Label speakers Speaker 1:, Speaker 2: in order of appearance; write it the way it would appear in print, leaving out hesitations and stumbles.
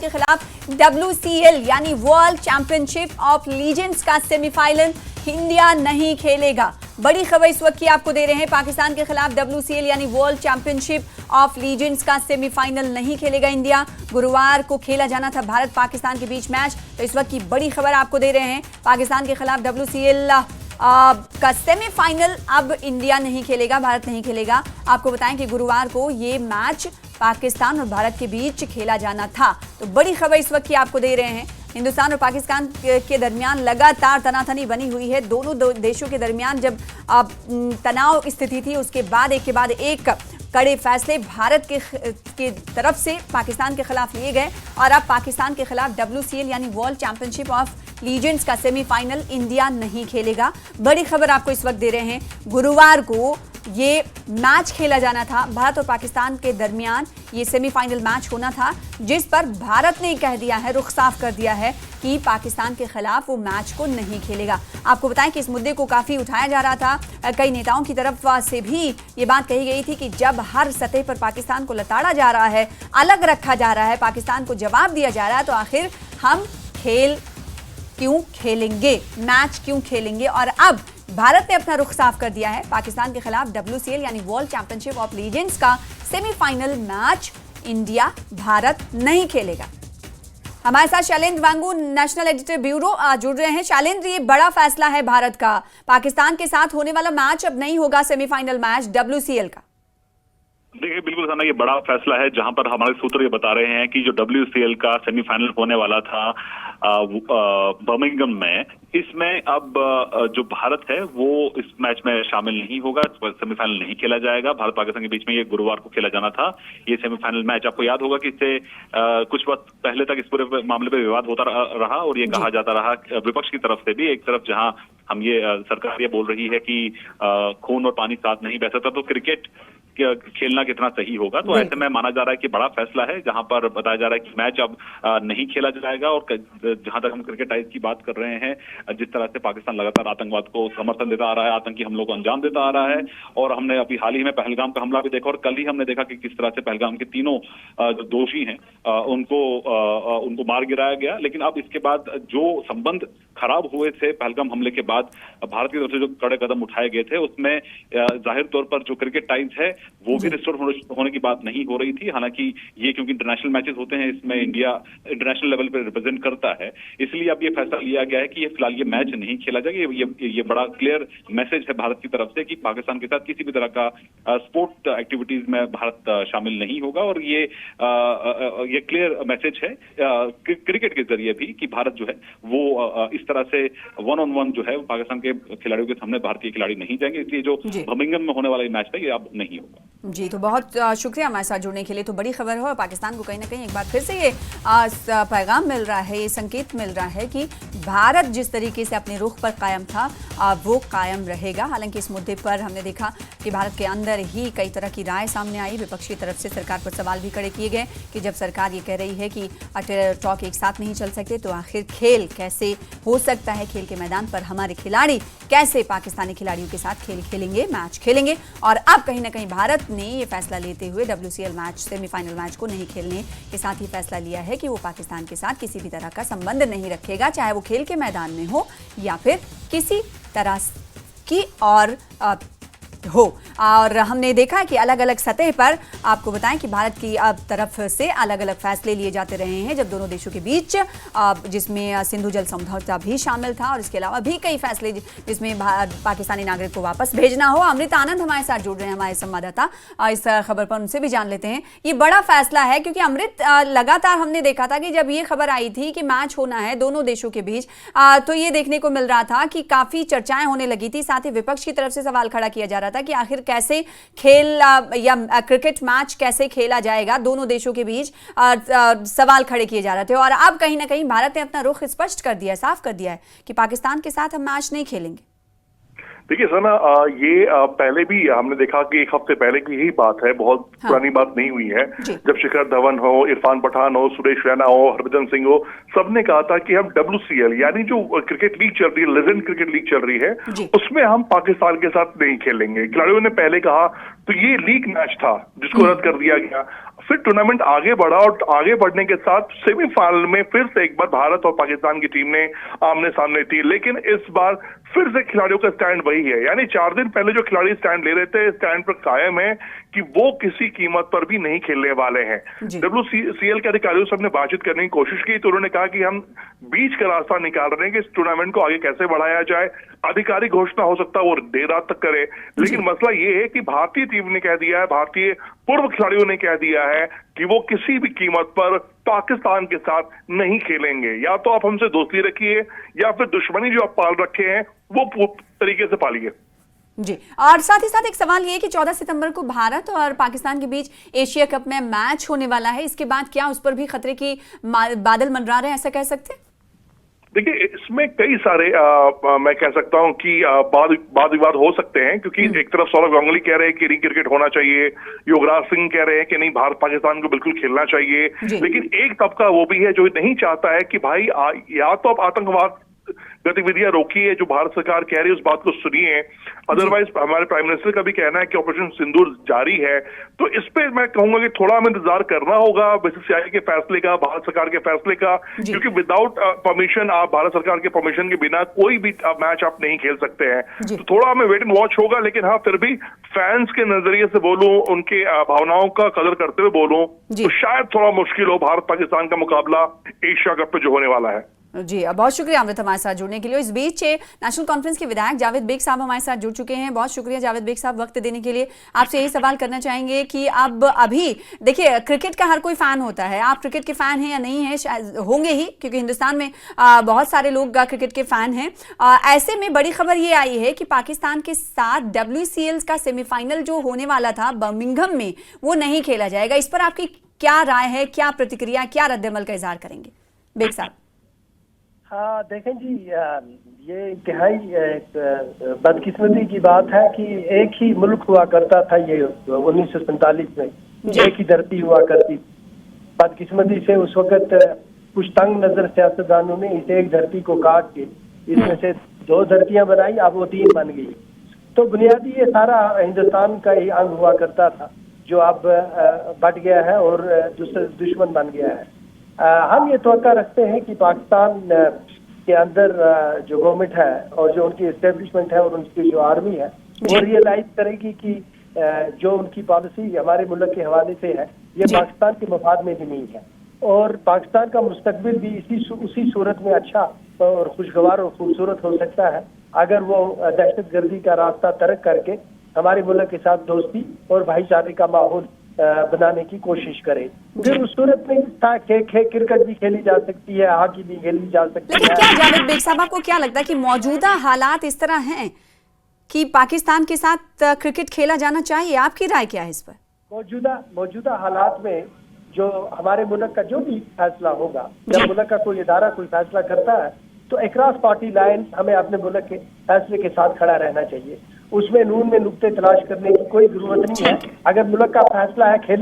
Speaker 1: के खिलाफ WCL यानी वर्ल्ड चैंपियनशिप ऑफ लीजेंड्स का सेमीफाइनल इंडिया नहीं खेलेगा। बड़ी खबर इस वक्त की आपको दे रहे हैं, पाकिस्तान के खिलाफ WCL यानी वर्ल्ड चैंपियनशिप ऑफ लीजेंड्स का सेमीफाइनल नहीं खेलेगा इंडिया। गुरुवार को खेला जाना था भारत पाकिस्तान के बीच मैच, तो इस वक्त की बड़ी खबर आपको दे रहे हैं, पाकिस्तान के खिलाफ WCL का सेमीफाइनल अब इंडिया नहीं खेलेगा, भारत नहीं खेलेगा। आपको बताएं कि गुरुवार को ये मैच पाकिस्तान और भारत के बीच खेला जाना था। तो बड़ी खबर इस वक्त की आपको दे रहे हैं, हिंदुस्तान और पाकिस्तान के दरमियान लगातार तनातनी बनी हुई है। दोनों देशों के दरमियान जब तनाव स्थिति थी, उसके बाद एक कड़े फैसले भारत के तरफ से पाकिस्तान के खिलाफ लिए गए और अब पाकिस्तान के खिलाफ WCL यानी वर्ल्ड चैंपियनशिप ऑफ लीजेंड्स का सेमीफाइनल इंडिया नहीं खेलेगा। बड़ी खबर आपको इस वक्त दे रहे हैं, गुरुवार को ये मैच खेला जाना था, भारत और पाकिस्तान के दरमियान ये सेमीफाइनल मैच होना था, जिस पर भारत ने कह दिया है, रुख साफ कर दिया है कि पाकिस्तान के खिलाफ वो मैच को नहीं खेलेगा। आपको बताएं कि इस मुद्दे को काफी उठाया जा रहा था, कई नेताओं की तरफ से भी ये बात कही गई थी कि जब हर सतह पर पाकिस्तान को लताड़ा जा रहा है, अलग रखा जा रहा है, पाकिस्तान को जवाब दिया जा रहा है, तो आखिर हम खेल क्यों खेलेंगे, मैच क्यों खेलेंगे। और अब भारत ने अपना रुख साफ कर दिया है, पाकिस्तान के खिलाफ WCL यानी वर्ल्ड चैंपियनशिप ऑफ लीजेंड्स का सेमीफाइनल मैच इंडिया भारत नहीं खेलेगा। हमारे साथ शैलेंद्र वांगू नेशनल एडिटर ब्यूरो जुड़ रहे हैं। शैलेंद्र, ये बड़ा फैसला है भारत का, पाकिस्तान के साथ होने वाला मैच अब नहीं होगा सेमीफाइनल मैच WCL का।
Speaker 2: देखिए, बिल्कुल सना, ये बड़ा फैसला है जहां पर हमारे सूत्र ये बता रहे हैं कि जो WCL का सेमीफाइनल होने वाला था बर्मिंघम में, इसमें अब जो भारत है वो इस मैच में शामिल नहीं होगा, सेमीफाइनल नहीं खेला जाएगा। भारत पाकिस्तान के बीच में ये गुरुवार को खेला जाना था ये सेमीफाइनल मैच। आपको याद होगा कि इससे कुछ वक्त पहले तक इस पूरे मामले पे विवाद होता रहा और ये कहा जाता रहा विपक्ष की तरफ से भी, एक तरफ जहां हम ये सरकार ये बोल रही है कि खून और पानी साथ नहीं बह सकता, तो क्रिकेट खेलना कितना सही होगा। तो ऐसे में माना जा रहा है कि बड़ा फैसला है, जहां पर बताया जा रहा है कि मैच अब नहीं खेला जाएगा। और जहां तक हम क्रिकेट टाइज की बात कर रहे हैं, जिस तरह से पाकिस्तान लगातार आतंकवाद को समर्थन देता आ रहा है, आतंकी हमलों को अंजाम देता आ रहा है, और हमने अभी हाल ही में पहलगाम का हमला भी देखा, और कल ही हमने देखा कि किस तरह से पहलगाम के तीनों जो दोषी हैं उनको मार गिराया गया। लेकिन अब इसके बाद जो संबंध खराब हुए थे पहलगाम हमले के बाद, भारत की तरफ से जो कड़े कदम उठाए गए थे, उसमें जाहिर तौर पर जो क्रिकेट टाइज है वो भी रिस्टोर होने की बात नहीं हो रही थी। हालांकि ये क्योंकि इंटरनेशनल मैचेस होते हैं, इसमें इंडिया इंटरनेशनल लेवल पर रिप्रेजेंट करता है, इसलिए अब ये फैसला लिया गया है कि ये फिलहाल ये मैच नहीं खेला जाएगा। ये बड़ा क्लियर मैसेज है भारत की तरफ से कि पाकिस्तान के साथ किसी भी तरह का स्पोर्ट एक्टिविटीज में भारत शामिल नहीं होगा। और ये क्लियर मैसेज है क्रिकेट के जरिए भी कि भारत जो है वो इस तरह से वन ऑन वन जो है पाकिस्तान के खिलाड़ियों के सामने भारतीय खिलाड़ी नहीं जाएंगे, इसलिए जो बर्मिंघम में होने वाला मैच था ये अब नहीं होगा।
Speaker 1: जी, तो बहुत शुक्रिया हमारे साथ जुड़ने के लिए। तो बड़ी खबर है और पाकिस्तान को कहीं ना कहीं एक बार फिर से ये पैगाम मिल रहा है, ये संकेत मिल रहा है कि भारत जिस तरीके से अपने रुख पर कायम था वो कायम रहेगा। हालांकि इस मुद्दे पर हमने देखा कि भारत के अंदर ही कई तरह की राय सामने आई, विपक्ष की तरफ से सरकार पर सवाल भी खड़े किए गए कि जब सरकार ये कह रही है कि टॉक एक साथ नहीं चल सकते, तो आखिर खेल कैसे हो सकता है, खेल के मैदान पर हमारे खिलाड़ी कैसे पाकिस्तानी खिलाड़ियों के साथ खेल खेलेंगे, मैच खेलेंगे। और अब कहीं ना कहीं भारत ने ये फैसला लेते हुए WCL मैच, सेमीफाइनल मैच को नहीं खेलने के साथ ही फैसला लिया है कि वो पाकिस्तान के साथ किसी भी तरह का संबंध नहीं रखेगा, चाहे वो खेल के मैदान में हो या फिर किसी तरह की और हो। और हमने देखा कि अलग अलग सतह पर आपको बताएं कि भारत की तरफ से अलग अलग फैसले लिए जाते रहे हैं जब दोनों देशों के बीच, जिसमें सिंधु जल समझौता भी शामिल था और इसके अलावा भी कई फैसले जिसमें पाकिस्तानी नागरिक को वापस भेजना हो। अमृत आनंद हमारे साथ जुड़ रहे हैं, हमारे संवाददाता, इस खबर पर उनसे भी जान लेते हैं। ये बड़ा फैसला है क्योंकि अमृत, लगातार हमने देखा था कि जब ये खबर आई थी कि मैच होना है दोनों देशों के बीच, तो ये देखने को मिल रहा था कि काफी चर्चाएं होने लगी थी, साथ ही विपक्ष की तरफ से सवाल खड़ा किया जा रहा था कि आखिर कैसे खेल या क्रिकेट मैच कैसे खेला जाएगा, दोनों देशों के बीच सवाल खड़े किए जा रहे थे। और अब कहीं ना कहीं भारत ने अपना रुख स्पष्ट कर दिया है, साफ कर दिया है कि पाकिस्तान के साथ हम मैच नहीं खेलेंगे।
Speaker 3: देखिए सना, ये पहले भी हमने देखा कि एक हफ्ते पहले की यही बात है, बहुत पुरानी बात नहीं हुई है। जब शिखर धवन हो, इरफान पठान हो, सुरेश रैना हो, हरभजन सिंह हो, सबने कहा था कि हम WCL यानी जो क्रिकेट लीग चल रही है, लेजेंड क्रिकेट लीग चल रही है, उसमें हम पाकिस्तान के साथ नहीं खेलेंगे। खिलाड़ियों ने पहले कहा, तो ये लीग मैच था जिसको रद्द कर दिया गया। फिर टूर्नामेंट आगे बढ़ा और आगे बढ़ने के साथ सेमीफाइनल में फिर से एक बार भारत और पाकिस्तान की टीम ने आमने सामने थी, लेकिन इस बार फिर से खिलाड़ियों का स्टैंड वही है। यानी 4 दिन पहले जो खिलाड़ी स्टैंड ले रहे थे, स्टैंड पर कायम है कि वो किसी कीमत पर भी नहीं खेलने वाले हैं। WCL के अधिकारियों से हमने बातचीत करने की कोशिश की तो उन्होंने कहा कि हम बीच का रास्ता निकाल रहे हैं कि इस टूर्नामेंट को आगे कैसे बढ़ाया जाए। आधिकारिक घोषणा हो सकता है वो देर रात तक करे, लेकिन मसला ये है कि भारतीय टीम ने कह दिया है, भारतीय पूर्व खिलाड़ियों ने कह दिया है कि वो किसी भी कीमत पर पाकिस्तान के साथ नहीं खेलेंगे। या तो आप हमसे दोस्ती रखिए या फिर दुश्मनी जो आप पाल रखे हैं वो तरीके से पालिए।
Speaker 1: जी, और साथ ही साथ एक सवाल ये है कि 14 सितंबर को भारत और पाकिस्तान के बीच एशिया कप में मैच होने वाला है। इसके बाद क्या उस पर भी खतरे की बादल मंडरा रहे हैं, ऐसा कह सकते हैं?
Speaker 3: देखिए, इसमें कई सारे मैं कह सकता हूं कि वाद विवाद हो सकते हैं, क्योंकि एक तरफ सौरव गांगुली कह रहे हैं कि री क्रिकेट होना चाहिए, युवराज सिंह कह रहे हैं कि नहीं, भारत पाकिस्तान को बिल्कुल खेलना चाहिए, लेकिन एक तबका वो भी है जो नहीं चाहता है कि भाई या तो आप आतंकवाद गतिविधियां रोकिए, जो भारत सरकार कह रही है उस बात को सुनिए, अदरवाइज हमारे प्राइम मिनिस्टर का भी कहना है कि ऑपरेशन सिंदूर जारी है। तो इस पे मैं कहूंगा कि थोड़ा हमें इंतजार करना होगा बीसीसीआई के फैसले का, भारत सरकार के फैसले का, क्योंकि विदाउट परमिशन, आप भारत सरकार के परमिशन के बिना कोई भी मैच आप नहीं खेल सकते हैं। तो थोड़ा हमें वेट एंड वॉच होगा, लेकिन हाँ, फिर भी फैंस के नजरिए से बोलूं, उनके भावनाओं का कदर करते हुए बोलूं, तो शायद थोड़ा मुश्किल हो भारत पाकिस्तान का मुकाबला एशिया कप पे जो होने वाला है।
Speaker 1: जी, बहुत शुक्रिया अमृत हमारे साथ जुड़ने के लिए। इस बीच नेशनल कॉन्फ्रेंस के विधायक जावेद बेग साहब हमारे साथ जुड़ चुके हैं। बहुत शुक्रिया जावेद बेग साहब वक्त देने के लिए। आपसे यही सवाल करना चाहेंगे कि अब अभी देखिए, क्रिकेट का हर कोई फैन होता है, आप क्रिकेट के फैन हैं या नहीं है, शायद होंगे ही, क्योंकि हिंदुस्तान में बहुत सारे लोग क्रिकेट के फैन हैं। ऐसे में बड़ी खबर ये आई है कि पाकिस्तान के साथ WCL का सेमीफाइनल जो होने वाला था बर्मिंघम में, वो नहीं खेला जाएगा। इस पर आपकी क्या राय है, क्या प्रतिक्रिया, क्या रद्द-ए-अमल का इजहार करेंगे बेग साहब?
Speaker 4: हाँ, देखें जी, ये इंतहाई बदकिस्मती की बात है कि एक ही मुल्क हुआ करता था ये 1947 में, एक ही धरती हुआ करती। बदकिस्मती से उस वक्त कुछ तंग नजर सियासतदानों ने इस एक धरती को काट के इसमें से 2 धरतियां बनाई, अब वो 3 बन गई। तो बुनियादी ये सारा हिंदुस्तान का ही अंग हुआ करता था, जो अब बट गया है और दुश्मन बन गया है। हम ये तवक्का रखते हैं कि पाकिस्तान के अंदर जो गवर्नमेंट है और जो उनकी एस्टेब्लिशमेंट है और उनकी जो आर्मी है, वो रियलाइज करेगी कि जो उनकी पॉलिसी हमारे मुल्क के हवाले से है, ये पाकिस्तान के मफाद में भी नहीं है, और पाकिस्तान का मुस्तकबिल भी उसी सूरत में अच्छा और खुशगवार और खूबसूरत हो सकता है अगर वो दहशतगर्दी का रास्ता तर्क करके हमारे मुल्क के साथ दोस्ती और भाईचारे का माहौल बनाने की कोशिश करे। फिर उस सूरत में क्रिकेट भी खेली जा सकती है, हॉकी भी खेली जा सकती है।
Speaker 1: लेकिन क्या जावेद बेग साहब, आपको क्या लगता है कि मौजूदा हालात इस तरह हैं कि पाकिस्तान के साथ क्रिकेट खेला जाना चाहिए? आपकी राय क्या है इस पर?
Speaker 4: मौजूदा हालात में जो हमारे मुल्क का जो भी फैसला होगा, जब मुल्क का कोई इदारा कोई फैसला करता है तो अक्रॉस पार्टी लाइन हमें अपने मुल्क के फैसले के साथ खड़ा रहना चाहिए। उसमें नून में नुक्ते तलाश करने की कोई जरूरत नहीं है। अगर मुल्क का फैसला है खेल